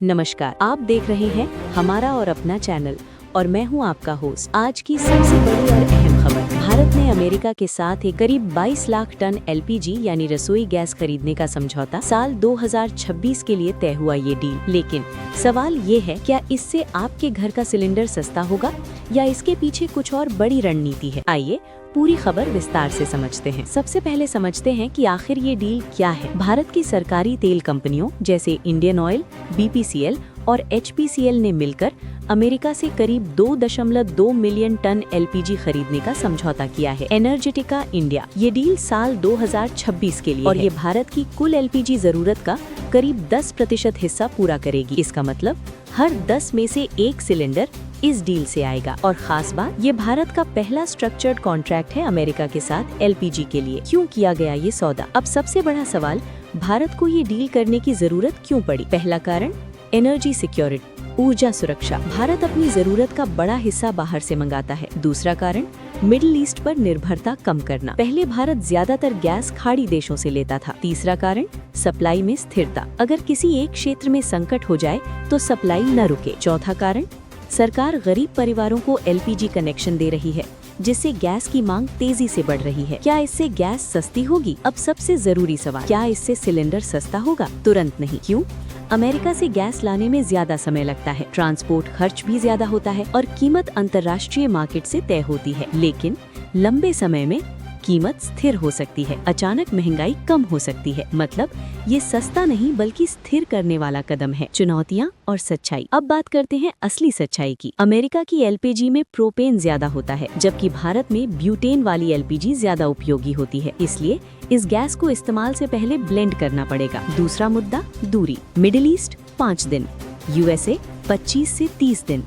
नमस्कार, आप देख रहे हैं हमारा और अपना चैनल और मैं हूं आपका होस्ट। आज की सबसे बड़ी और अहम खबर, भारत ने अमेरिका के साथ एक करीब 22 लाख टन एलपीजी यानी रसोई गैस खरीदने का समझौता साल 2026 के लिए तय हुआ ये डील। लेकिन सवाल ये है, क्या इससे आपके घर का सिलेंडर सस्ता होगा या इसके पीछे कुछ और बड़ी रणनीति है? आइए पूरी खबर विस्तार से समझते हैं। सबसे पहले समझते हैं कि आखिर ये डील क्या है। भारत की सरकारी तेल कंपनियों जैसे इंडियन ऑयल, बीपीसीएल और एचपीसीएल ने मिलकर अमेरिका से करीब 2.2 मिलियन टन एलपीजी खरीदने का समझौता किया है। एनर्जेटिका इंडिया ये डील साल 2026 के लिए और ये भारत की कुल एलपीजी जरूरत का करीब 10% हिस्सा पूरा करेगी। इसका मतलब हर 10 में से 1 सिलेंडर इस डील से आएगा। और खास बात, ये भारत का पहला स्ट्रक्चर्ड कॉन्ट्रैक्ट है अमेरिका के साथ एलपीजी के लिए। क्यों किया गया ये सौदा? अब सबसे बड़ा सवाल, भारत को ये डील करने की जरूरत क्यों पड़ी? पहला कारण, एनर्जी सिक्योरिटी, ऊर्जा सुरक्षा। भारत अपनी जरूरत का बड़ा हिस्सा बाहर से मंगाता है। दूसरा कारण, मिडिल ईस्ट पर निर्भरता कम करना। पहले भारत ज्यादातर गैस खाड़ी देशों से लेता था। तीसरा कारण, सप्लाई में स्थिरता। अगर किसी एक क्षेत्र में संकट हो जाए तो सप्लाई न रुके। चौथा कारण, सरकार गरीब परिवारों को एलपीजी कनेक्शन दे रही है, जिससे गैस की मांग तेजी से बढ़ रही है। क्या इससे गैस सस्ती होगी? अब सबसे जरूरी सवाल, क्या इससे सिलेंडर सस्ता होगा? तुरंत नहीं। क्यों? अमेरिका से गैस लाने में ज्यादा समय लगता है, ट्रांसपोर्ट खर्च भी ज्यादा होता है और कीमत अंतर्राष्ट्रीय मार्केट से तय होती है। लेकिन लंबे समय में कीमत स्थिर हो सकती है, अचानक महंगाई कम हो सकती है। मतलब ये सस्ता नहीं बल्कि स्थिर करने वाला कदम है। चुनौतियां और सच्चाई। अब बात करते हैं असली सच्चाई की। अमेरिका की एलपीजी में प्रोपेन ज्यादा होता है, जबकि भारत में ब्यूटेन वाली एलपीजी ज्यादा उपयोगी होती है। इसलिए इस गैस को इस्तेमाल से पहले ब्लेंड करना पड़ेगा। दूसरा मुद्दा, दूरी। मिडिल ईस्ट 5 दिन, यूएसए 25 से 30 दिन,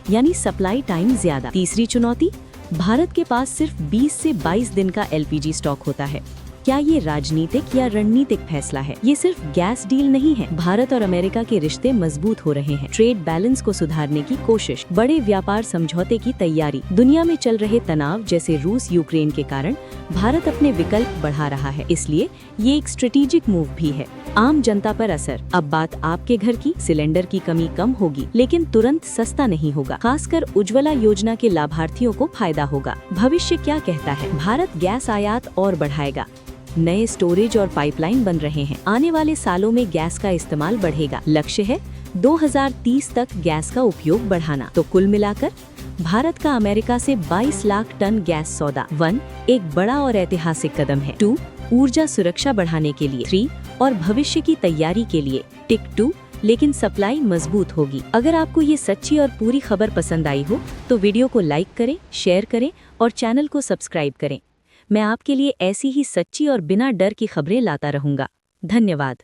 यानी सप्लाई टाइम ज्यादा। तीसरी चुनौती, भारत के पास सिर्फ 20 से 22 दिन का एलपीजी स्टॉक होता है। क्या ये राजनीतिक या रणनीतिक फैसला है? ये सिर्फ गैस डील नहीं है। भारत और अमेरिका के रिश्ते मजबूत हो रहे हैं, ट्रेड बैलेंस को सुधारने की कोशिश, बड़े व्यापार समझौते की तैयारी। दुनिया में चल रहे तनाव जैसे रूस यूक्रेन के कारण भारत अपने विकल्प बढ़ा रहा है, इसलिए ये एक स्ट्रेटेजिक मूव भी है। आम जनता पर असर। अब बात आपके घर की। सिलेंडर की कमी कम होगी, लेकिन तुरंत सस्ता नहीं होगा। खासकर उज्ज्वला योजना के लाभार्थियों को फायदा होगा। भविष्य क्या कहता है? भारत गैस आयात और बढ़ाएगा, नए स्टोरेज और पाइपलाइन बन रहे हैं। आने वाले सालों में गैस का इस्तेमाल बढ़ेगा। लक्ष्य है 2030 तक गैस का उपयोग बढ़ाना। तो कुल मिलाकर भारत का अमेरिका से 22 लाख टन गैस सौदा 1 एक बड़ा और ऐतिहासिक कदम है। 2 ऊर्जा सुरक्षा बढ़ाने के लिए, 3 और भविष्य की तैयारी के लिए, टिक 2 लेकिन सप्लाई मजबूत होगी। अगर आपको ये सच्ची और पूरी खबर पसंद आई हो तो वीडियो को लाइक करें, शेयर करें और चैनल को सब्सक्राइब करें। मैं आपके लिए ऐसी ही सच्ची और बिना डर की खबरें लाता रहूंगा। धन्यवाद।